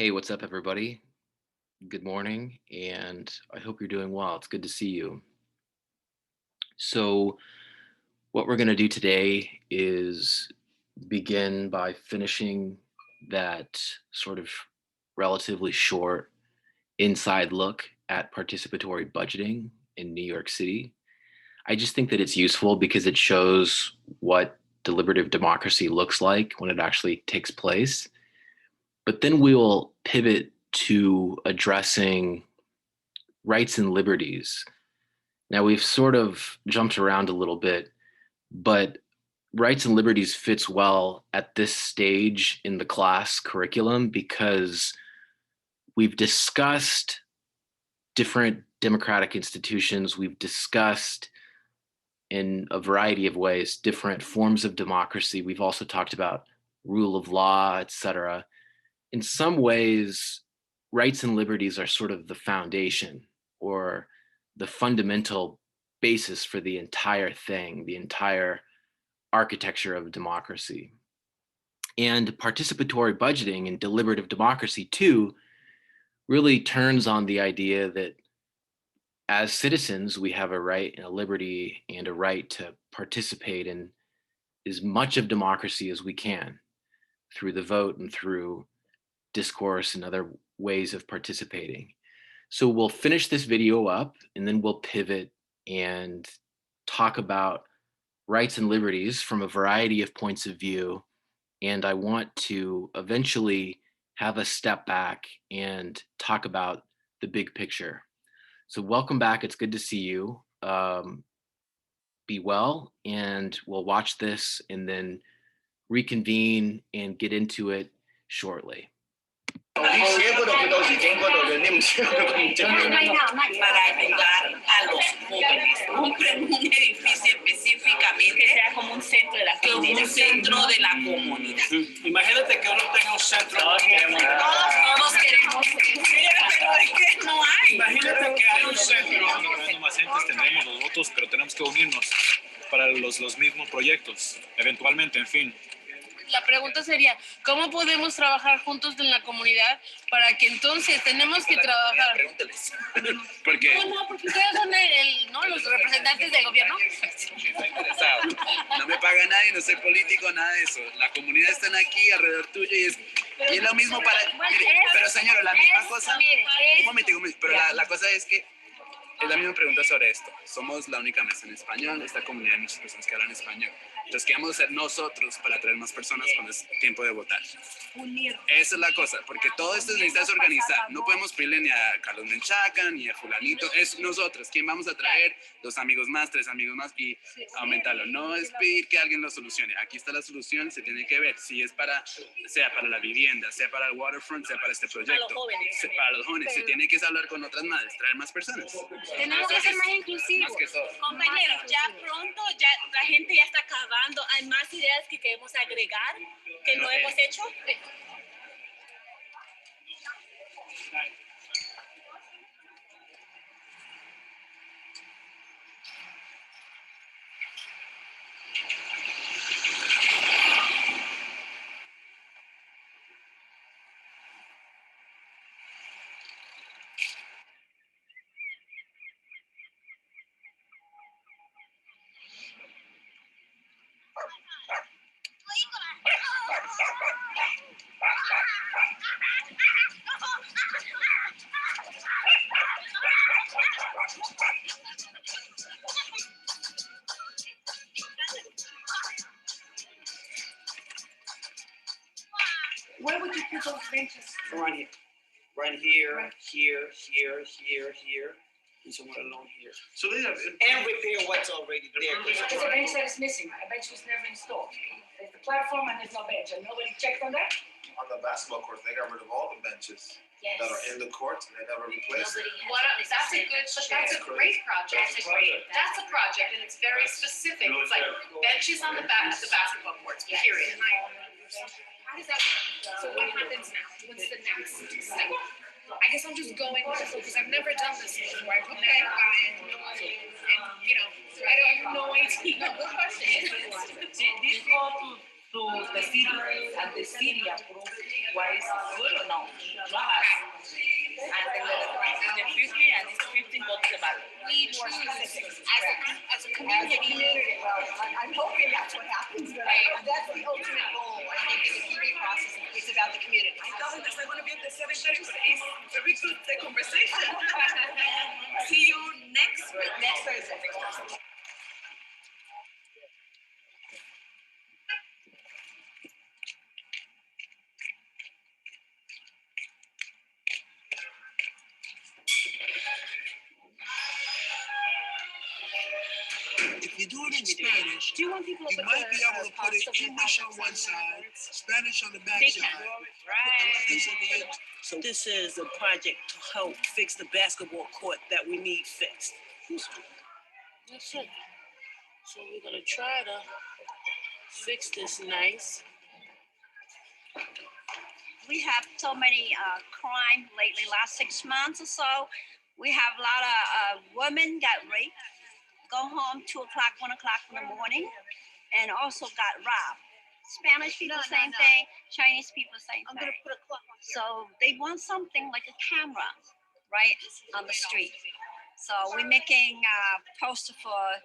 Hey, what's up, everybody? Good morning, and I hope you're doing well. It's good to see you. So, what we're going to do today is begin by finishing that sort of relatively short inside look at participatory budgeting in New York City. I just think that it's useful because it shows what deliberative democracy looks like when it actually takes place. But then we will pivot to addressing rights and liberties. Now, we've sort of jumped around a little bit, but rights and liberties fits well at this stage in the class curriculum because we've discussed different democratic institutions. We've discussed in a variety of ways different forms of democracy. We've also talked about rule of law, et cetera. In some ways, rights and liberties are sort of the foundation or the fundamental basis for the entire thing, the entire architecture of democracy. And participatory budgeting and deliberative democracy, too, really turns on the idea that as citizens, we have a right and a liberty and a right to participate in as much of democracy as we can through the vote and through discourse and other ways of participating. So we'll finish this video up and then we'll pivot and talk about rights and liberties from a variety of points of view. And I want to eventually have a step back and talk about the big picture. So welcome back. It's good to see you. Be well, and we'll watch this and then reconvene and get into it shortly. Para ayudar a los jóvenes, compren un edificio específicamente que sea como un centro de la comunidad. Un centro de la comunidad. Imagínate que uno tenga un centro. Todos queremos. Pero es que no hay. Imagínate que hay un centro. Cuando más gentes tendremos los votos, pero tenemos que unirnos para los mismos proyectos, eventualmente, en fin. La pregunta sería, ¿cómo podemos trabajar juntos en la comunidad para que entonces tenemos que trabajar? Pregúntales. ¿Por qué? No, porque ustedes son los representantes del gobierno. No me paga nadie, no soy político, nada de eso. La comunidad están aquí alrededor tuyo y es lo mismo para... pero señora, la misma cosa... Un momento, pero la cosa es que es la misma pregunta sobre esto. Somos la única mesa en español, esta comunidad hay muchas personas que hablan español. Entonces, ¿qué vamos a hacer nosotros para atraer más personas cuando es tiempo de votar? Unir. Esa es la cosa, porque todo esto necesita organizar. No podemos pedirle ni a Carlos Menchaca, ni a fulanito. Es nosotros. ¿Quién vamos a traer? 2 amigos más, 3 amigos más y aumentarlo. No es pedir que alguien lo solucione. Aquí está la solución, se tiene que ver. Si es sea para la vivienda, sea para el waterfront, sea para este proyecto. Para los jóvenes. Se tiene que hablar con otras madres, traer más personas. Tenemos que ser más inclusivos. Más que todo. Compañeros, ya pronto, ya la gente ya está acabando. Hay más ideas que queremos agregar que no hemos hecho. Where would you put those benches? Right here, here, and somewhere along here. So they have, And repair what's already there. There's a bench that is missing. A bench was never installed. There's the platform and there's no bench. And nobody checked on that? On the basketball court, they got rid of all the benches Yes. that are in the courts and they never replaced it. That's a great project. That's a project, and it's very specific. It's like benches on the back of the basketball courts, period. How does that work? So what happens now? What's the next step? I guess I'm just going with it because I've never done this before. I've never gotten, and I don't have no idea. No, good question. This go to the city and the city approved it. Why is it good or no? And the 50 and it's 15 go to the ballot. We choose as a community. Well, I'm hoping that's what happens, but that's the ultimate goal. I think in the QB process, it's about the community. I thought that I'm going to be at the 7:30, but it's very good the conversation. See you next week. Next Thursday. If you do it in Spanish, Do you want people to you put might be the, able to put it pasta English on with one side, Spanish on the back They side. can. Put the letters in the end. So this is a project to help fix the basketball court that we need fixed. That's it. So we're gonna try to fix this nice. We have so many crime lately, last 6 months or so. We have a lot of women got raped, go home 2 o'clock, 1 o'clock in the morning, and also got robbed. Spanish people, same thing. Chinese people, same thing. Put a clock on here. So they want something like a camera, right, on the street. So we're making a poster for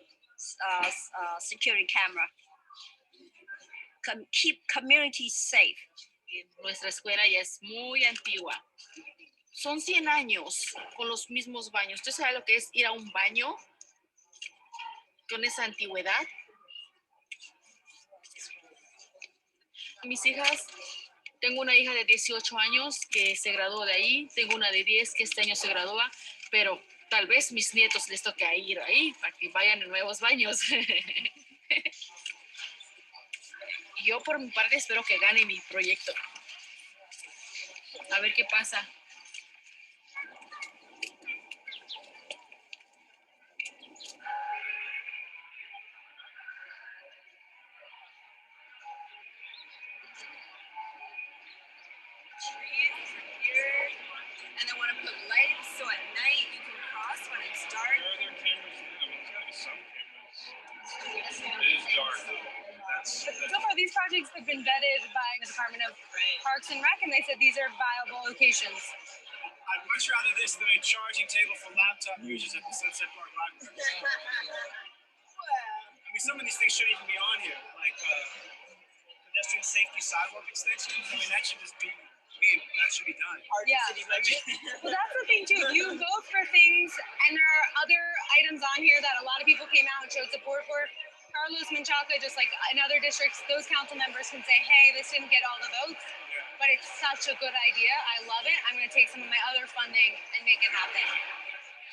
security camera. Keep communities safe. Nuestra escuela ya es muy antigua. Son 100 años con los mismos baños. ¿Usted sabe lo que es ir a un baño con esa antigüedad? Mis hijas, tengo una hija de 18 años que se graduó de ahí, tengo una de 10 que este año se gradúa, pero tal vez mis nietos les toque ir ahí para que vayan a nuevos baños. Yo por mi parte espero que gane mi proyecto. A ver qué pasa. And they want to put lights so at night you can cross when it's dark. There are cameras. I mean, there's got to be some cameras. It is dark. So far, these projects have been vetted by the Department of Parks and Rec, and they said these are viable locations. I'd much rather this than a charging table for laptop users at the Sunset Park Library. I mean, some of these things shouldn't even be on here, like pedestrian safety sidewalk extensions. I mean, that should just be. That should be done. Yeah. Well, that's the thing too. You vote for things, and there are other items on here that a lot of people came out and showed support for. Carlos Menchaca, just like in other districts, those council members can say, "Hey, this didn't get all the votes, but it's such a good idea. I love it. I'm going to take some of my other funding and make it happen."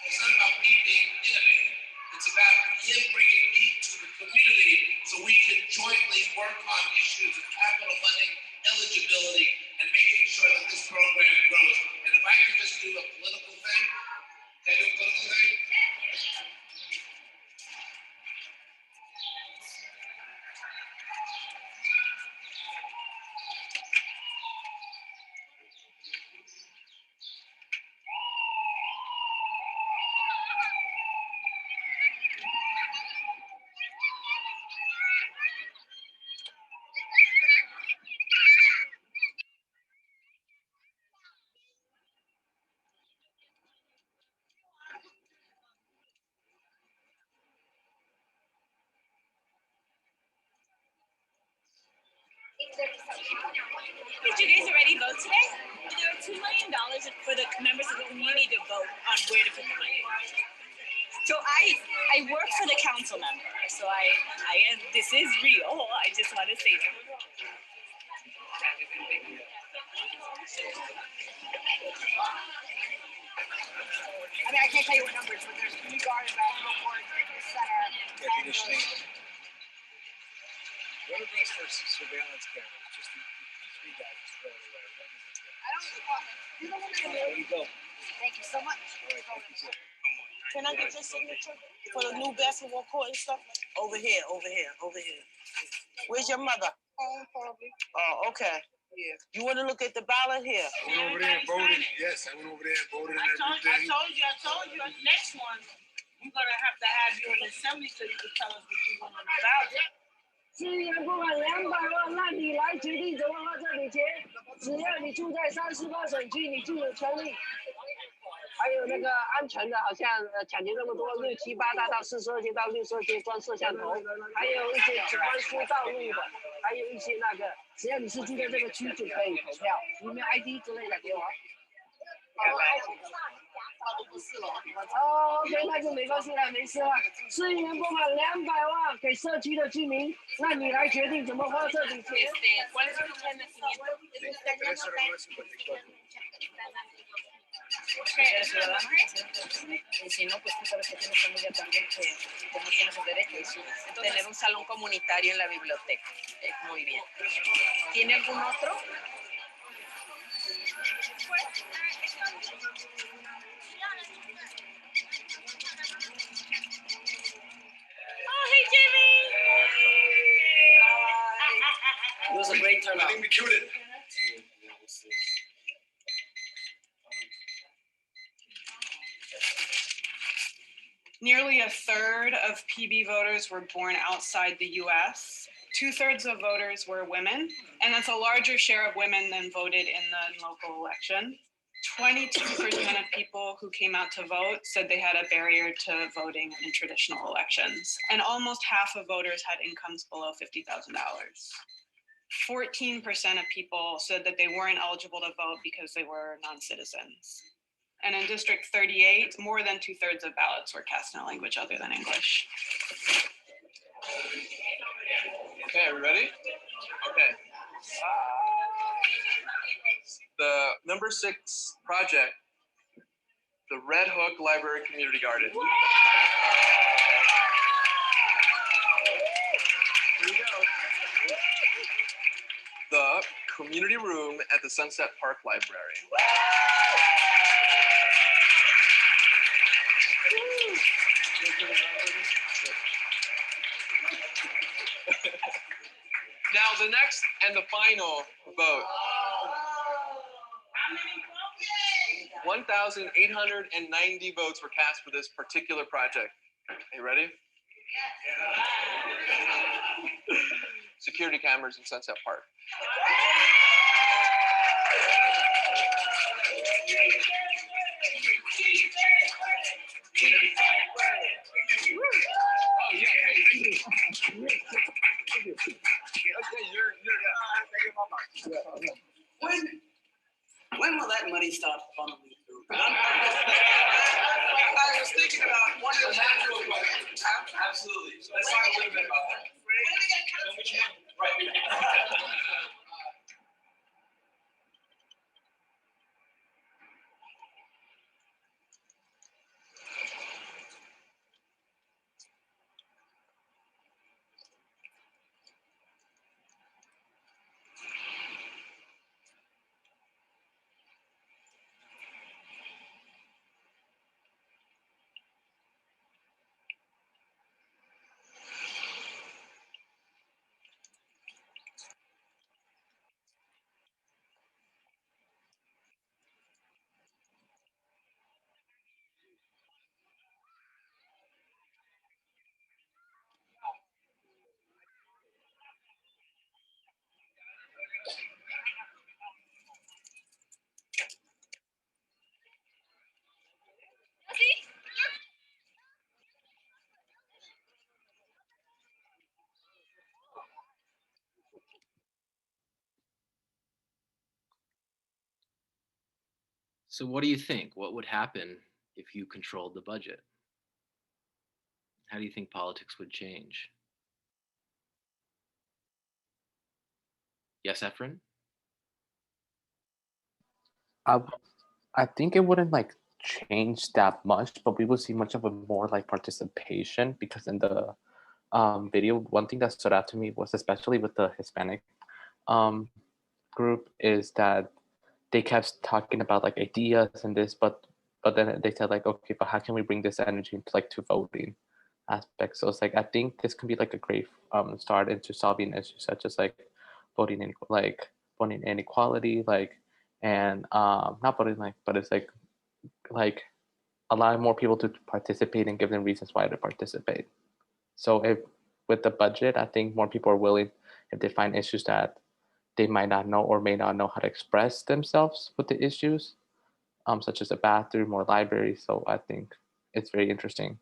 It's not about me being innovative. It's about him bringing me to the community so we can jointly work on issues of capital money, eligibility, and making sure that this program grows. And if I can just do a political thing, can I do a political thing? Did you guys already vote today? There are $2 million for the members of the community to vote on where to put the money. So I work for the council member, so I am. This is real. I just want to say that. I mean, I can't tell you what numbers, but there's new guard basketball court, center. What are those for surveillance cameras? Just these three guys just throw it away. I don't know. You're the one that There you go. Thank you so much. All right, thank you, sir. Can I get your signature for the new basketball court and stuff? Over here, over here, over here. Where's your mother? Probably. Oh, okay. Yeah. You want to look at the ballot here? I went over there and voted. Yes, I went over there and voted and everything. I told you. Next one, we're gonna have to have you in the assembly so you can tell us what you want on the ballot. 今年不管200万烂泥来决定怎么往这里接。只要你住在38省区，你就有权利。还有那个安全的，好像抢劫那么多，6、7、8大道42街到62街装摄像头，还有一些关疏道路的，还有一些那个，只要你是住在这个区就可以投票，你没有 ID 之类的给我。哦 ，OK， 那就没关系了，没事了。市议员拨款200万给社区的居民，那你来决定怎么花这笔钱。Eres ciudadano, y si no, pues tú sabes que tienes familia también que no tiene esos derechos. Tener un salón comunitario en la biblioteca. Muy bien. ¿Tiene algún otro? Oh, hey, Jimmy! It was a great turnout. I think we killed it. Nearly a third of PB voters were born outside the US. 2/3 of voters were women, and that's a larger share of women than voted in the local election. 22% of people who came out to vote said they had a barrier to voting in traditional elections, and almost half of voters had incomes below $50,000. 14% of people said that they weren't eligible to vote because they were non-citizens. And in District 38, more than 2/3 of ballots were cast in a language other than English. Okay, are we ready? Okay. The number 6 project, the Red Hook Library Community Garden. Here we go. The community room at the Sunset Park Library. Now the next and the final vote. 1,890 votes were cast for this particular project. Are you ready? Security cameras in Sunset Park. When will that money start funneling through? I was thinking about one of the natural questions. Absolutely. Let's talk a little bit about that. Right. So what do you think? What would happen if you controlled the budget? How do you think politics would change? Yes, Efren? I I think it wouldn't like change that much, but we would see much of a more like participation because in the video, one thing that stood out to me was especially with the Hispanic um, group is that they kept talking about like ideas and this, but then they said like, okay, but how can we bring this energy into like to voting aspects? So it's like I think this can be like a great start into solving issues such as like voting inequality, like and not voting like, but it's like allowing more people to participate and give them reasons why to participate. So if with the budget, I think more people are willing if they find issues that they might not know or may not know how to express themselves with the issues, such as a bathroom or library. So I think it's very interesting.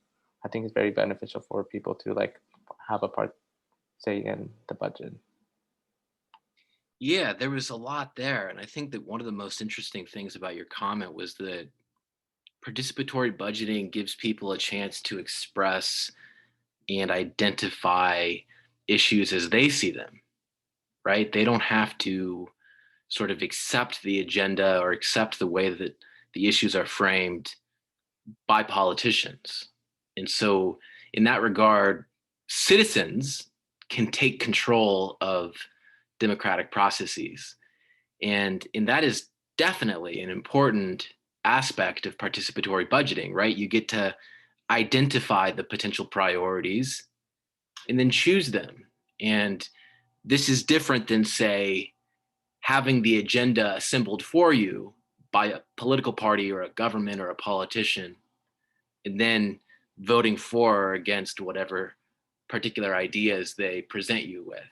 I think it's very beneficial for people to like have a part say in the budget. Yeah, there was a lot there. And I think that one of the most interesting things about your comment was that participatory budgeting gives people a chance to express and identify issues as they see them, right? They don't have to sort of accept the agenda or accept the way that the issues are framed by politicians. And so, in that regard, citizens can take control of democratic processes. And that is definitely an important aspect of participatory budgeting, right? You get to identify the potential priorities and then choose them. And this is different than, say, having the agenda assembled for you by a political party or a government or a politician, and then voting for or against whatever particular ideas they present you with.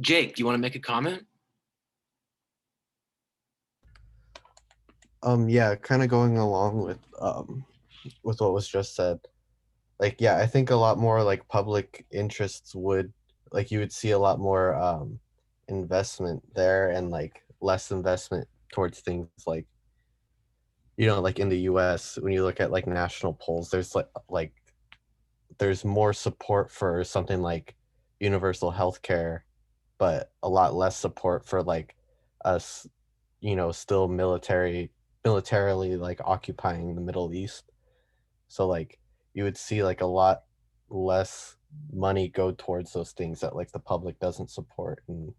Jake, do you want to make a comment? Yeah, kind of going along with what was just said. Like, yeah, I think a lot more like public interests would, like, you would see a lot more investment there, and like less investment towards things like, like in the US, when you look at like national polls, there's like there's more support for something like universal health care, but a lot less support for like us, still militarily like occupying the Middle East. So like you would see like a lot less money go towards those things that like the public doesn't support, and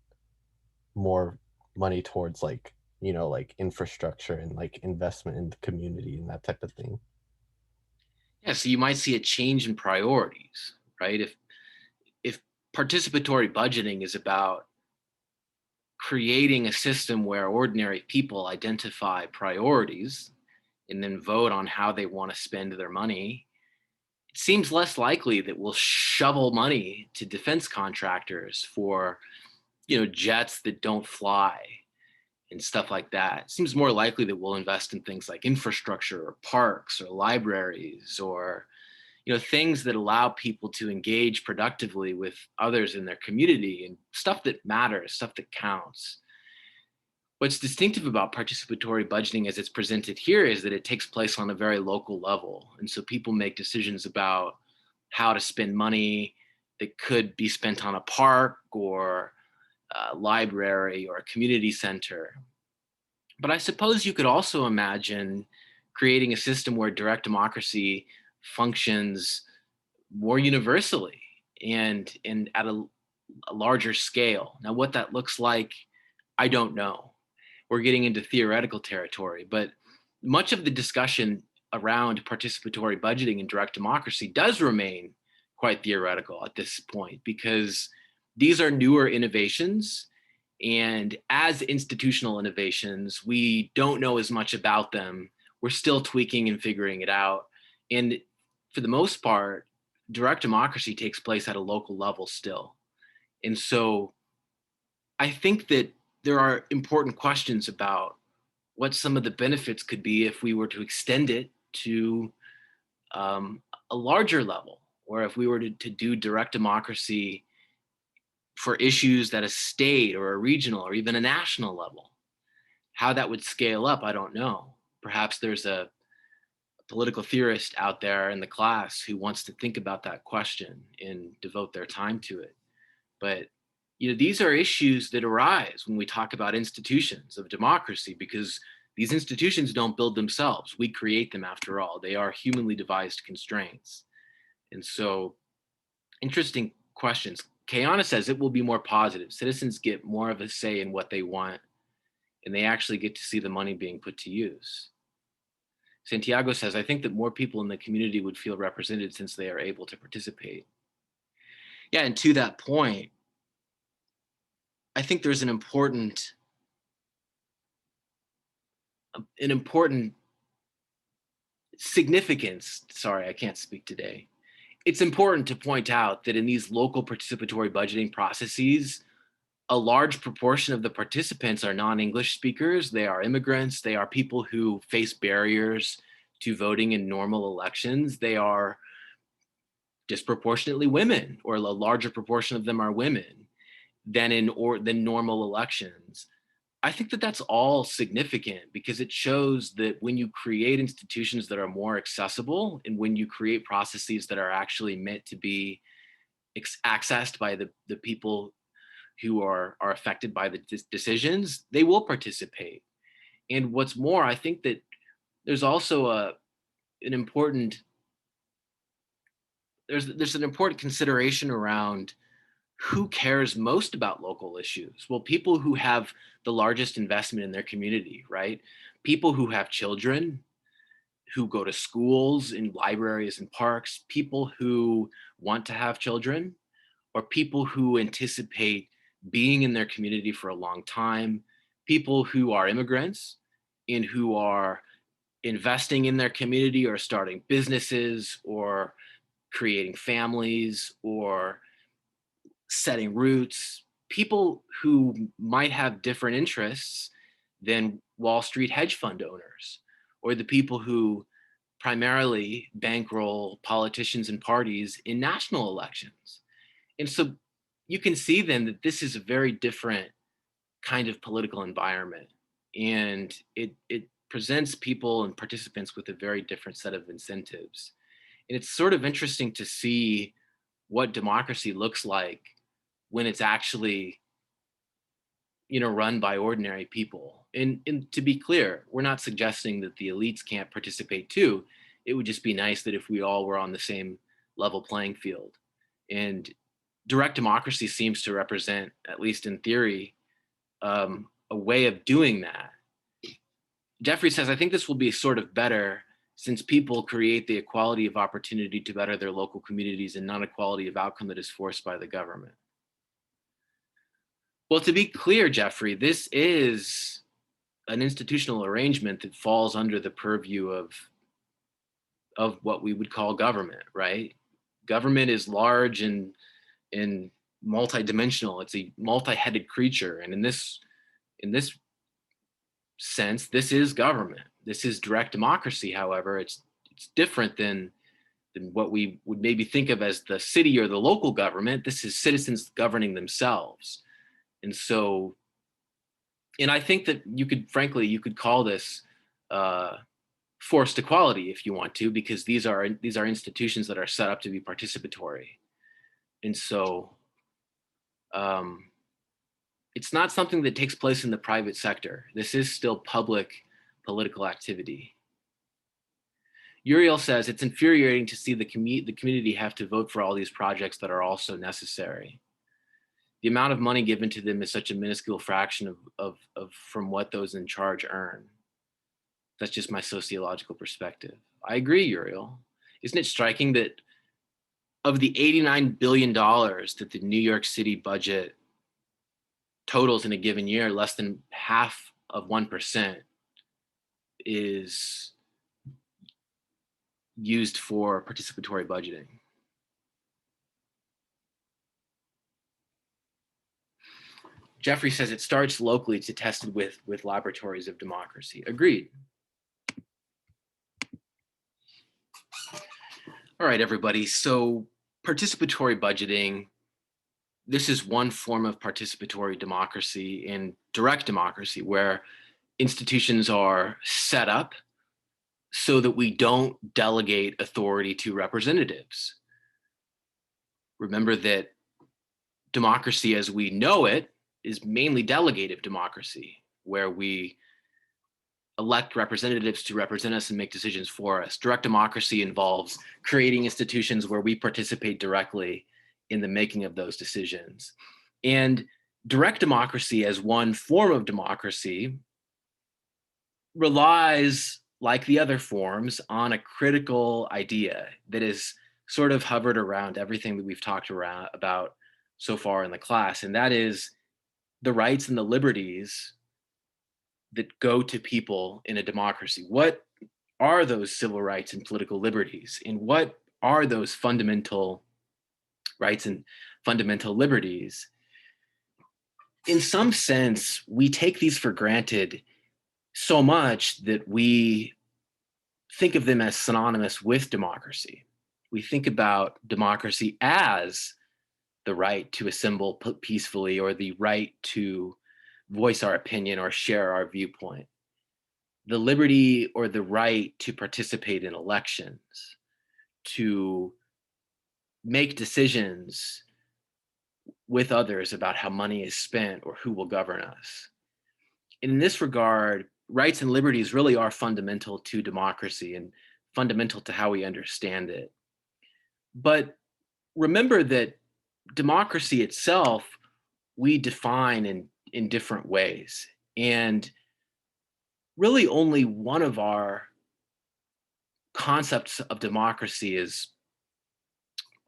more money towards like, like infrastructure and like investment in the community and that type of thing. Yeah, so you might see a change in priorities, right? If participatory budgeting is about creating a system where ordinary people identify priorities and then vote on how they want to spend their money, it seems less likely that we'll shovel money to defense contractors for, jets that don't fly and stuff like that. It seems more likely that we'll invest in things like infrastructure or parks or libraries, or things that allow people to engage productively with others in their community, and stuff that matters, stuff that counts. What's distinctive about participatory budgeting as it's presented here is that it takes place on a very local level. And so people make decisions about how to spend money that could be spent on a park or a library or a community center. But I suppose you could also imagine creating a system where direct democracy functions more universally and at a larger scale. Now, what that looks like, I don't know. We're getting into theoretical territory, but much of the discussion around participatory budgeting and direct democracy does remain quite theoretical at this point, because these are newer innovations. And as institutional innovations, we don't know as much about them. We're still tweaking and figuring it out. And for the most part, direct democracy takes place at a local level still. And so I think that there are important questions about what some of the benefits could be if we were to extend it to a larger level, or if we were to do direct democracy for issues at a state or a regional or even a national level. How that would scale up, I don't know. Perhaps there's a political theorist out there in the class who wants to think about that question and devote their time to it. But these are issues that arise when we talk about institutions of democracy, because these institutions don't build themselves. We create them, after all. They are humanly devised constraints. And so, interesting questions. Kayana says it will be more positive. Citizens get more of a say in what they want, and they actually get to see the money being put to use. Santiago says, I think that more people in the community would feel represented since they are able to participate. Yeah, and to that point, I think there's an important significance. Sorry, I can't speak today. It's important to point out that in these local participatory budgeting processes, a large proportion of the participants are non-English speakers. They are immigrants. They are people who face barriers to voting in normal elections. They are disproportionately women, or a larger proportion of them are women than normal elections. I think that that's all significant because it shows that when you create institutions that are more accessible and when you create processes that are actually meant to be accessed by the people who are affected by the decisions, they will participate. And what's more, I think that there's also an important there's an important consideration around who cares most about local issues. Well, people who have the largest investment in their community, right? People who have children, who go to schools and libraries and parks, people who want to have children, or people who anticipate being in their community for a long time, people who are immigrants and who are investing in their community or starting businesses or creating families or setting roots, people who might have different interests than Wall Street hedge fund owners, or the people who primarily bankroll politicians and parties in national elections. And so you can see then that this is a very different kind of political environment. And it presents people and participants with a very different set of incentives. And it's sort of interesting to see what democracy looks like when it's actually, run by ordinary people. And to be clear, we're not suggesting that the elites can't participate too. It would just be nice that if we all were on the same level playing field. And direct democracy seems to represent, at least in theory, a way of doing that. Jeffrey says, I think this will be sort of better since people create the equality of opportunity to better their local communities and not equality of outcome that is forced by the government. Well, to be clear, Jeffrey, this is an institutional arrangement that falls under the purview of what we would call government, right? Government is large and multidimensional. It's a multi-headed creature, and in this sense, this is government. This is direct democracy. However, it's different than what we would maybe think of as the city or the local government. This is citizens governing themselves. And so, and I think that you could call this forced equality if you want to, because these are institutions that are set up to be participatory. And so it's not something that takes place in the private sector. This is still public political activity. Uriel says, it's infuriating to see the community have to vote for all these projects that are also necessary. The amount of money given to them is such a minuscule fraction of from what those in charge earn. That's just my sociological perspective. I agree, Uriel. Isn't it striking that of the $89 billion that the New York City budget totals in a given year, less than half of 1% is used for participatory budgeting? Jeffrey says it starts locally to test it with laboratories of democracy. Agreed. All right, everybody. So participatory budgeting, this is one form of participatory democracy and direct democracy where institutions are set up so that we don't delegate authority to representatives. Remember that democracy as we know it is mainly delegative democracy, where we elect representatives to represent us and make decisions for us. Direct democracy involves creating institutions where we participate directly in the making of those decisions. And direct democracy as one form of democracy relies, like the other forms, on a critical idea that is sort of hovered around everything that we've talked about so far in the class, and that is the rights and the liberties that go to people in a democracy. What are those civil rights and political liberties? And what are those fundamental rights and fundamental liberties? in some sense, we take these for granted so much that we think of them as synonymous with democracy. We think about democracy as the right to assemble peacefully or the right to voice our opinion or share our viewpoint, the liberty or the right to participate in elections, to make decisions with others about how money is spent or who will govern us. In this regard, rights and liberties really are fundamental to democracy and fundamental to how we understand it. But remember that democracy itself, we define in different ways. And really only one of our concepts of democracy is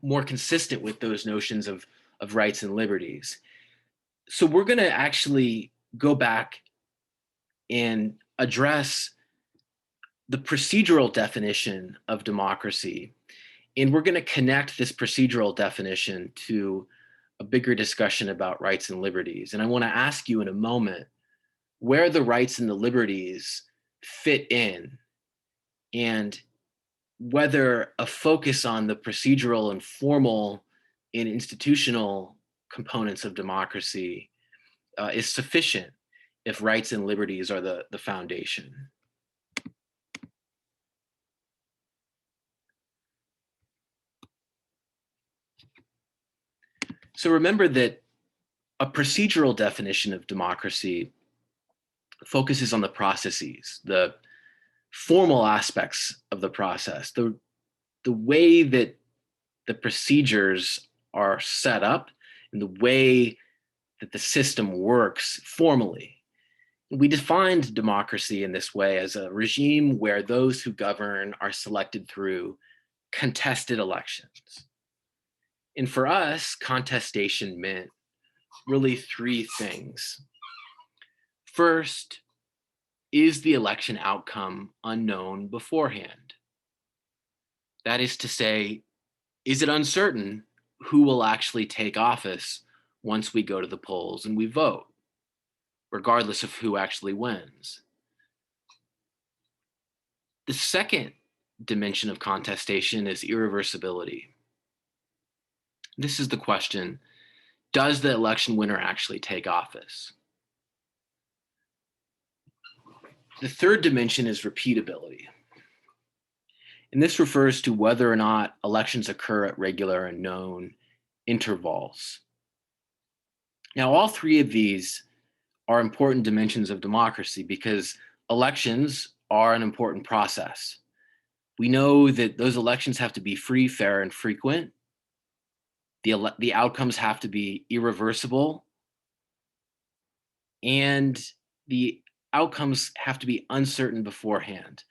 more consistent with those notions of rights and liberties. So we're going to actually go back and address the procedural definition of democracy. And we're going to connect this procedural definition to a bigger discussion about rights and liberties. And I want to ask you in a moment where the rights and the liberties fit in, and whether a focus on the procedural and formal and institutional components of democracy is sufficient if rights and liberties are the foundation. So remember that a procedural definition of democracy focuses on the processes, the formal aspects of the process, the way that the procedures are set up and the way that the system works formally. We defined democracy in this way as a regime where those who govern are selected through contested elections. And for us, contestation meant really three things. First, is the election outcome unknown beforehand? That is to say, is it uncertain who will actually take office once we go to the polls and we vote, regardless of who actually wins? The second dimension of contestation is irreversibility. This is the question: does the election winner actually take office? The third dimension is repeatability. And this refers to whether or not elections occur at regular and known intervals. Now, all three of these are important dimensions of democracy because elections are an important process. We know that those elections have to be free, fair, and frequent. The outcomes have to be irreversible, and the outcomes have to be uncertain beforehand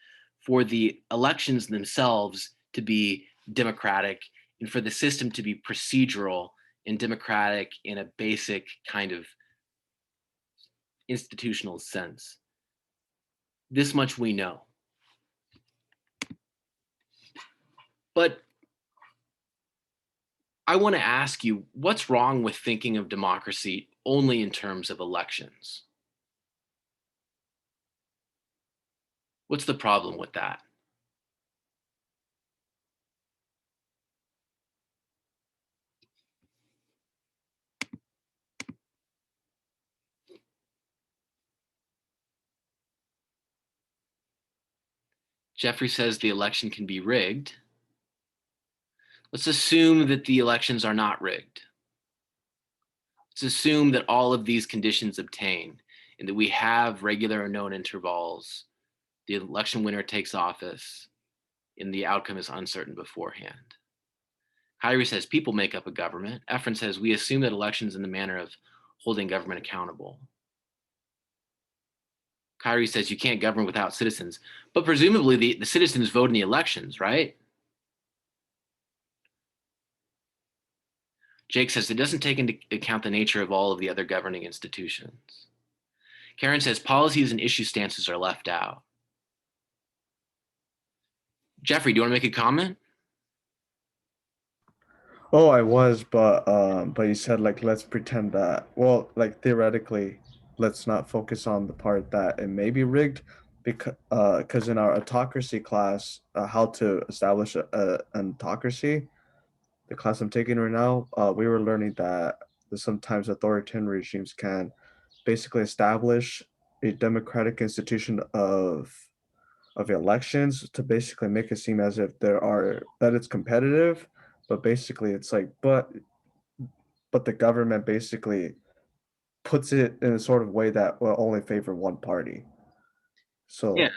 for the elections themselves to be democratic and for the system to be procedural and democratic in a basic kind of institutional sense. This much we know. But I want to ask you, what's wrong with thinking of democracy only in terms of elections? What's the problem with that? Jeffrey says the election can be rigged. Let's assume that the elections are not rigged. Let's assume that all of these conditions obtain and that we have regular and known intervals. The election winner takes office and the outcome is uncertain beforehand. Kyrie says people make up a government. Efren says we assume that elections in the manner of holding government accountable. Kyrie says you can't govern without citizens, but presumably the citizens vote in the elections, right? Jake says it doesn't take into account the nature of all of the other governing institutions. Karen says policies and issue stances are left out. Jeffrey, do you want to make a comment? Oh, I was, but you said like let's pretend that. Well, like theoretically, let's not focus on the part that it may be rigged, because in our autocracy class, how to establish an autocracy, the class I'm taking right now, we were learning that sometimes authoritarian regimes can basically establish a democratic institution of elections to basically make it seem as if that it's competitive, but basically it's like but the government basically puts it in a sort of way that will only favor one party. Yeah.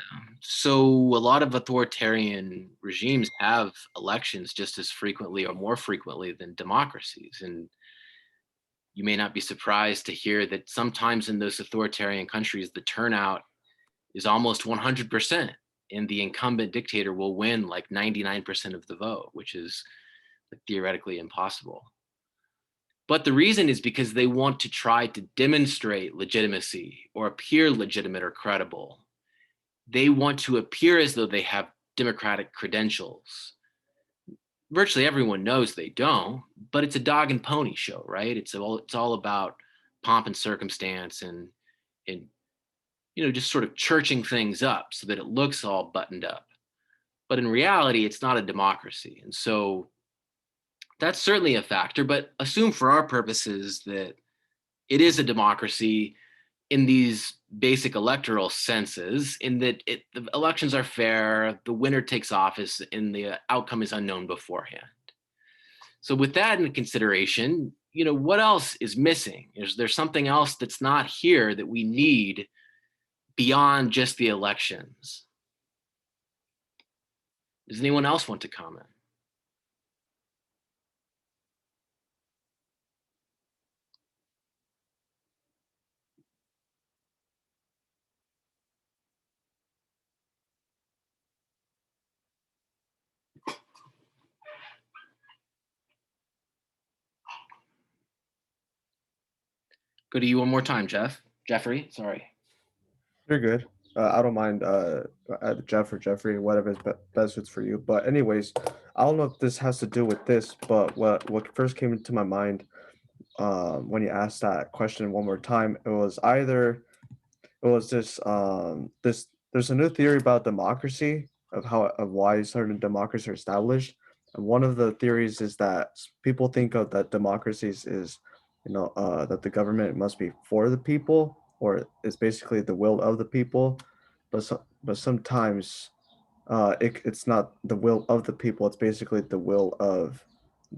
So So a lot of authoritarian regimes have elections just as frequently or more frequently than democracies. And you may not be surprised to hear that sometimes in those authoritarian countries, the turnout is almost 100%, and the incumbent dictator will win like 99% of the vote, which is theoretically impossible. But the reason is because they want to try to demonstrate legitimacy or appear legitimate or credible. They want to appear as though they have democratic credentials. Virtually everyone knows they don't, but it's a dog and pony show, right? It's all about pomp and circumstance and just sort of churching things up so that it looks all buttoned up. But in reality, it's not a democracy. And so that's certainly a factor, but assume for our purposes that it is a democracy in these basic electoral senses, in that the elections are fair, the winner takes office, and the outcome is unknown beforehand. So with that in consideration, what else is missing? Is there something else that's not here that we need beyond just the elections? Does anyone else want to comment? Go to you one more time, Jeffrey, sorry. you're good. I don't mind Jeff or Jeffrey, whatever is best fits for you. But anyways, I don't know if this has to do with this, but what first came into my mind when you asked that question one more time, it was this there's a new theory about democracy of why certain democracies are established, and one of the theories is that people think of that democracies is that the government must be for the people or it's basically the will of the people, but sometimes it's not the will of the people, it's basically the will of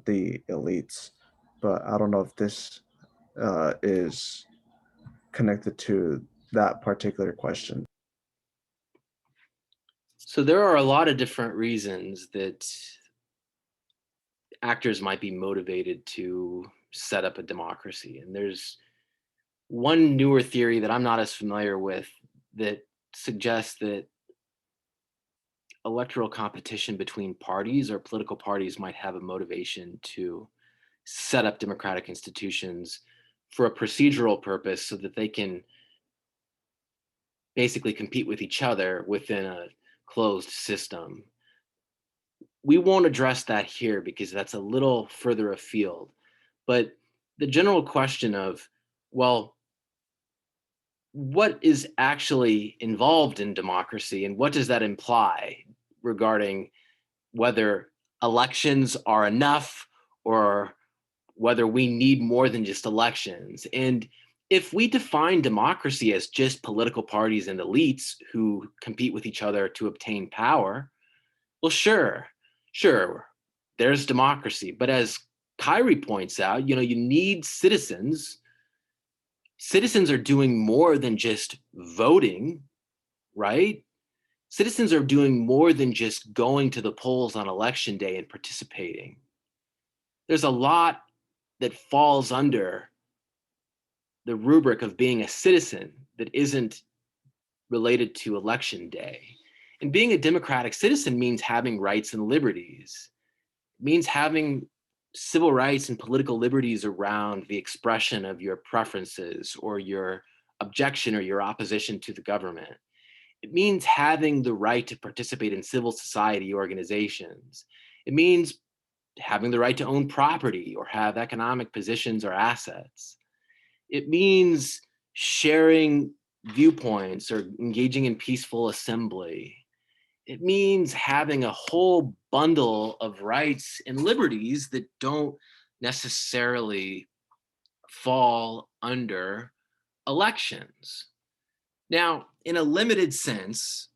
the elites. But I don't know if this is connected to that particular question. So there are a lot of different reasons that actors might be motivated to set up a democracy. And there's one newer theory that I'm not as familiar with that suggests that electoral competition between parties or political parties might have a motivation to set up democratic institutions for a procedural purpose so that they can basically compete with each other within a closed system. We won't address that here because that's a little further afield. But the general question of, well, what is actually involved in democracy and what does that imply regarding whether elections are enough or whether we need more than just elections? And if we define democracy as just political parties and elites who compete with each other to obtain power, well, sure, there's democracy. But as Kyrie points out, you need citizens. Citizens are doing more than just voting, right? Citizens are doing more than just going to the polls on election day and participating. There's a lot that falls under the rubric of being a citizen that isn't related to election day. And being a democratic citizen means having rights and liberties. It means having civil rights and political liberties around the expression of your preferences or your objection or your opposition to the government. It means having the right to participate in civil society organizations. It means having the right to own property or have economic positions or assets. It means sharing viewpoints or engaging in peaceful assembly. It means having a whole bundle of rights and liberties that don't necessarily fall under elections. Now, in a limited sense,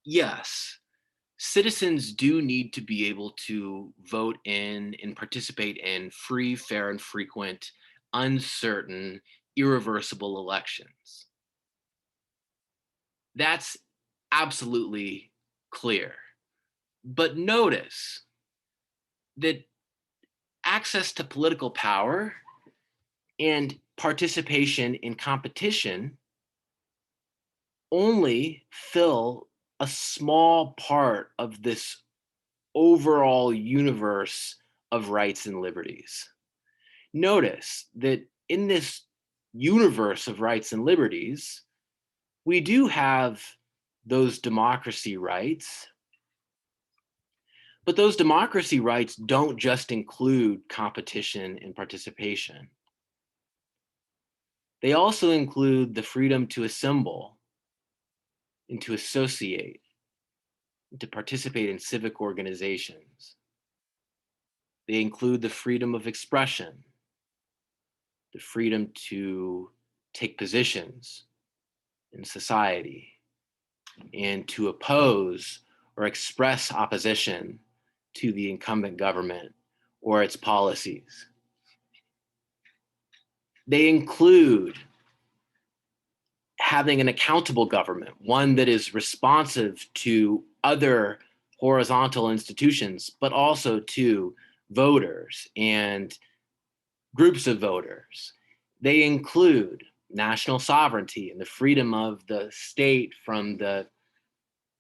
yes, citizens do need to be able to vote in and participate in free, fair, and frequent, uncertain, irreversible elections. That's absolutely clear. But notice that access to political power and participation in competition only fill a small part of this overall universe of rights and liberties. Notice that in this universe of rights and liberties, we do have those democracy rights, but those democracy rights don't just include competition and participation. They also include the freedom to assemble and to associate, and to participate in civic organizations. They include the freedom of expression, the freedom to take positions in society, and to oppose or express opposition to the incumbent government or its policies. They include having an accountable government, one that is responsive to other horizontal institutions, but also to voters and groups of voters. They include national sovereignty and the freedom of the state from the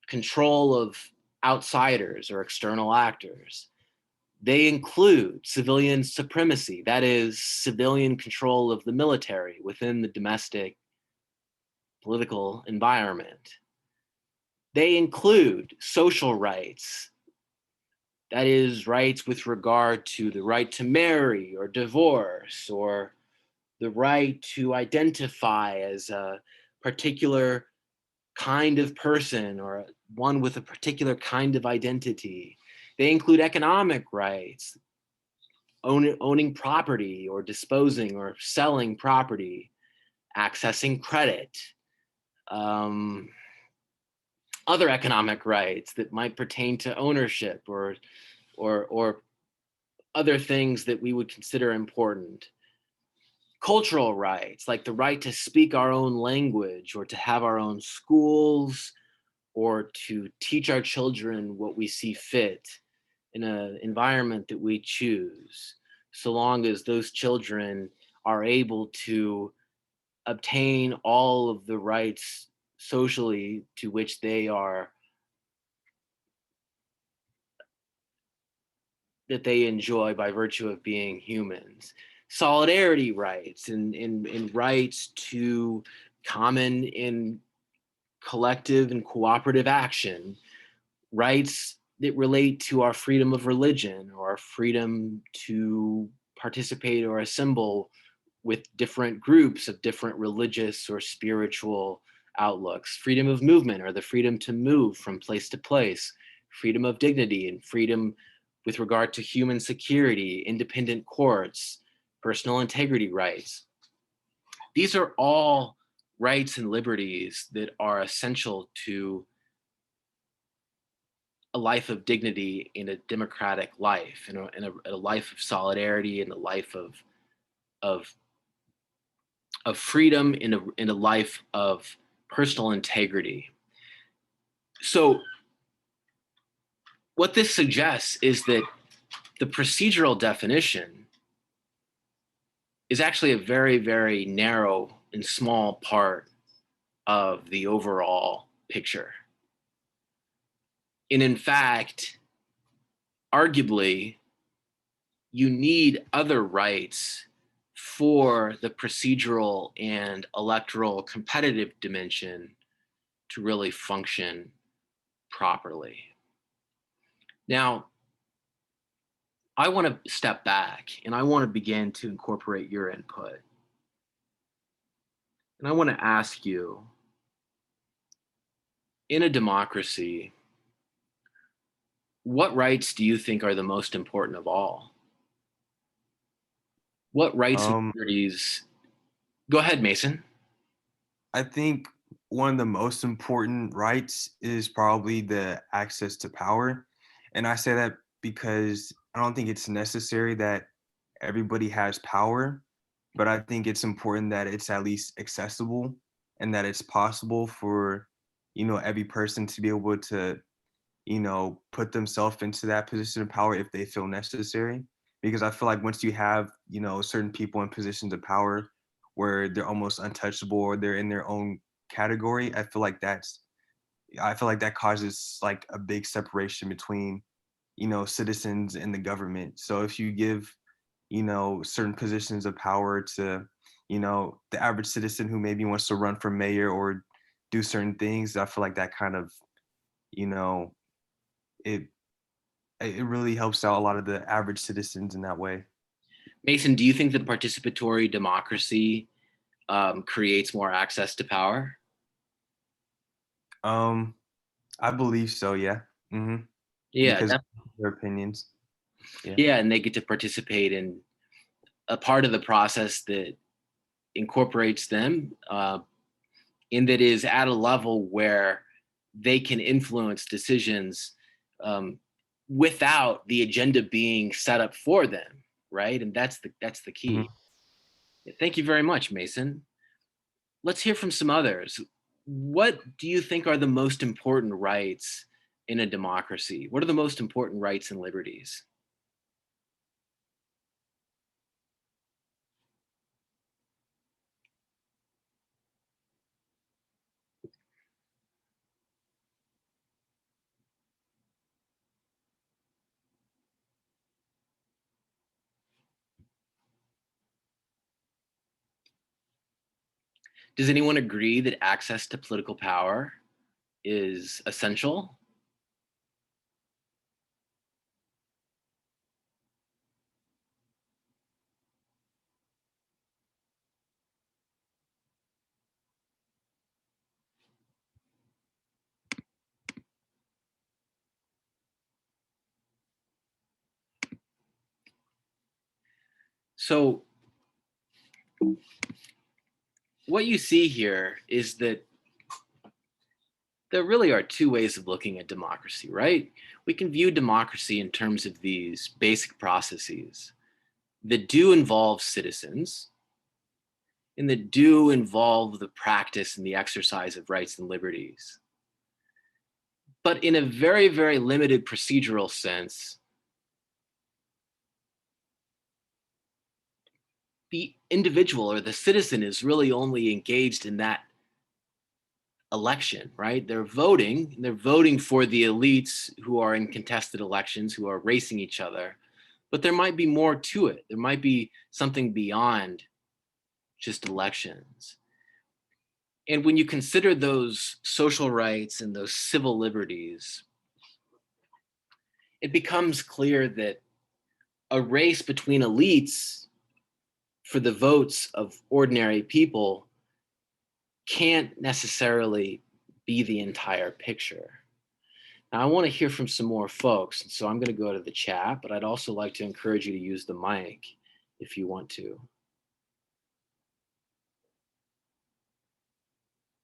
control of outsiders or external actors. They include civilian supremacy, that is, civilian control of the military within the domestic political environment. They include social rights, that is, rights with regard to the right to marry or divorce, or the right to identify as a particular kind of person or one with a particular kind of identity. They include economic rights, owning property or disposing or selling property, accessing credit, other economic rights that might pertain to ownership or other things that we would consider important. Cultural rights, like the right to speak our own language or to have our own schools or to teach our children what we see fit in an environment that we choose, so long as those children are able to obtain all of the rights socially to which they are, that they enjoy by virtue of being humans. Solidarity rights and rights to common and collective and cooperative action, rights that relate to our freedom of religion or our freedom to participate or assemble with different groups of different religious or spiritual outlooks, freedom of movement or the freedom to move from place to place, freedom of dignity and freedom with regard to human security, independent courts, personal integrity rights. These are all rights and liberties that are essential to a life of dignity in a democratic life, in a life of solidarity, in a life of freedom, in a life of personal integrity. So what this suggests is that the procedural definition is actually a very, very narrow and small part of the overall picture. And in fact, arguably, you need other rights for the procedural and electoral competitive dimension to really function properly. Now, I want to step back and I want to begin to incorporate your input. And I want to ask you, in a democracy, what rights do you think are the most important of all? What rights and Um, liberties? Go ahead, Mason. I think one of the most important rights is probably the access to power. And I say that because I don't think it's necessary that everybody has power, but I think it's important that it's at least accessible and that it's possible for, every person to be able to, put themselves into that position of power if they feel necessary. Because I feel like once you have, certain people in positions of power where they're almost untouchable or they're in their own category, I feel like that causes like a big separation between, citizens and the government. So if you give, certain positions of power to, the average citizen who maybe wants to run for mayor or do certain things, I feel like that kind of, you know, it it really helps out a lot of the average citizens in that way. Mason, do you think that participatory democracy creates more access to power? Um, I believe so, yeah. Yeah, Because their opinions. Yeah. yeah, and they get to participate in a part of the process that incorporates them, and that is at a level where they can influence decisions um, without the agenda being set up for them, right? And that's the Mhm. key. Thank you very much, Mason. Let's hear from some others. What do you think are the most important rights in a democracy? What are the most important rights and liberties? Does anyone agree that access to political power is essential? So what you see here is that there really are two ways of looking at democracy, right? We can view democracy in terms of these basic processes that do involve citizens and that do involve the practice and the exercise of rights and liberties. But in a very, very limited procedural sense, the individual or the citizen is really only engaged in that election, right? They're voting for the elites who are in contested elections, who are racing each other. But there might be more to it. There might be something beyond just elections. And when you consider those social rights and those civil liberties, it becomes clear that a race between elites for the votes of ordinary people can't necessarily be the entire picture. Now, I want to hear from some more folks, so I'm going to go to the chat, but I'd also like to encourage you to use the mic if you want to.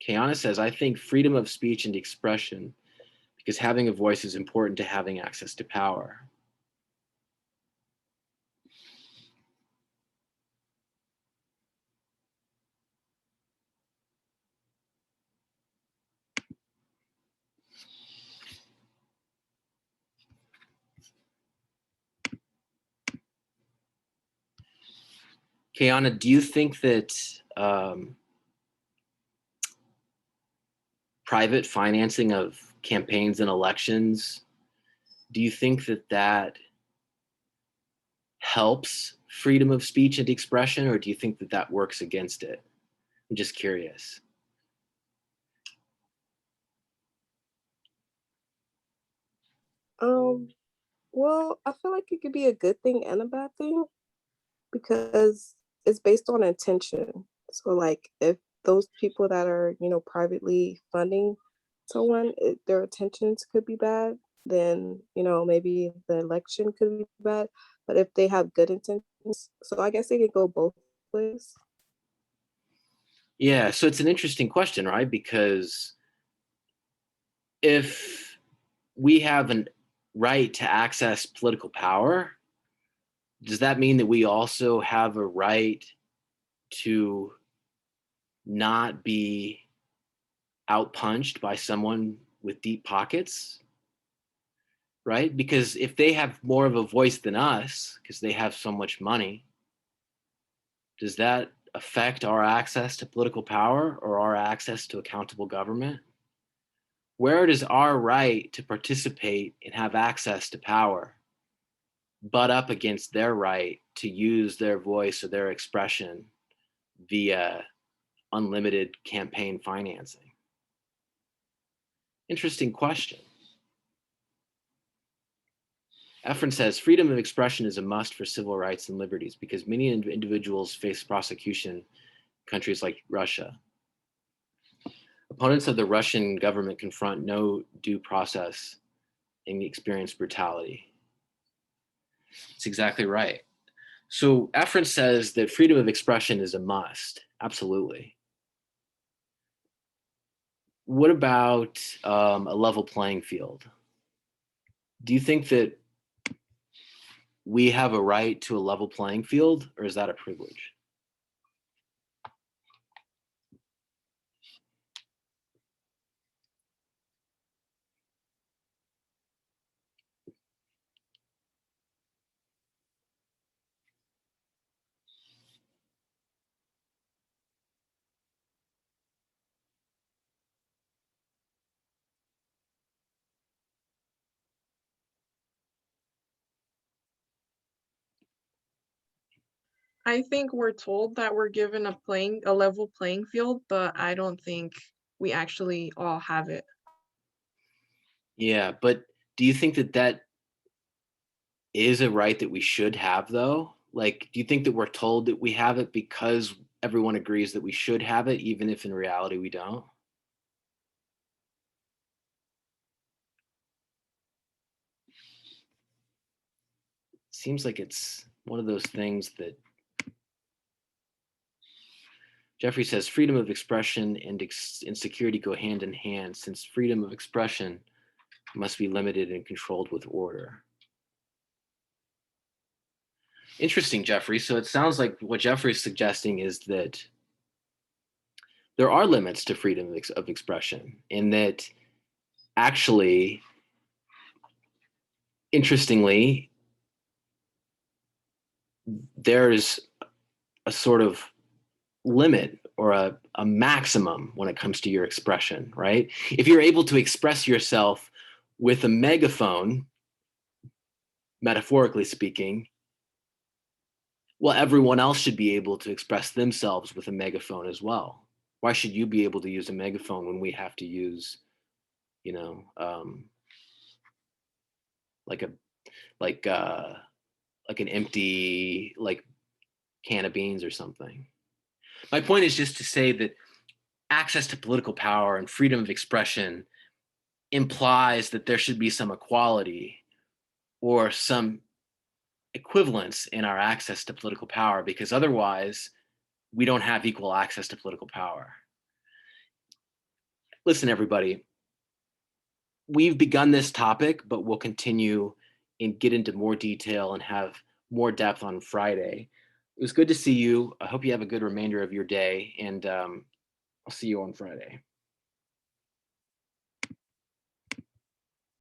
Kiana says, I think freedom of speech and expression, because having a voice is important to having access to power. Kiana, do you think that private financing of campaigns and elections, do you think that that helps freedom of speech and expression, or do you think that that works against it? I'm just curious. Um, Well, I feel like it could be a good thing and a bad thing because it's based on intention. So, like, if those people that are, privately funding someone, their intentions could be bad, then, maybe the election could be bad. But if they have good intentions, so I guess it could go both ways. Yeah, so it's an interesting question, right? Because if we have a right to access political power, does that mean that we also have a right to not be outpunched by someone with deep pockets? Right? Because if they have more of a voice than us, because they have so much money, does that affect our access to political power or our access to accountable government? Where does our right to participate and have access to power butt up against their right to use their voice or their expression via unlimited campaign financing? Interesting question. Efren says freedom of expression is a must for civil rights and liberties because many individuals face prosecution in countries like Russia. Opponents of the Russian government confront no due process and experience brutality. It's exactly right. So Efren says that freedom of expression is a must. Absolutely. What about a level playing field? Do you think that we have a right to a level playing field, or is that a privilege? I think we're told that we're given a level playing field, but I don't think we actually all have it. Yeah, but do you think that that is a right that we should have, though? Like, do you think that we're told that we have it because everyone agrees that we should have it, even if in reality we don't? Seems like it's one of those things that Jeffrey says freedom of expression and insecurity go hand in hand, since freedom of expression must be limited and controlled with order. Interesting, Jeffrey. So it sounds like what Jeffrey's suggesting is that there are limits to freedom of expression, and that actually, interestingly, there's a sort of limit or a maximum when it comes to your expression, right? If you're able to express yourself with a megaphone, metaphorically speaking, well, everyone else should be able to express themselves with a megaphone as well. Why should you be able to use a megaphone when we have to use, you know, like a like uh, like an empty like can of beans or something? My point is just to say that access to political power and freedom of expression implies that there should be some equality or some equivalence in our access to political power, because otherwise we don't have equal access to political power. Listen, everybody, we've begun this topic, but we'll continue and get into more detail and have more depth on Friday. It was good to see you. I hope you have a good remainder of your day, and I'll see you on Friday.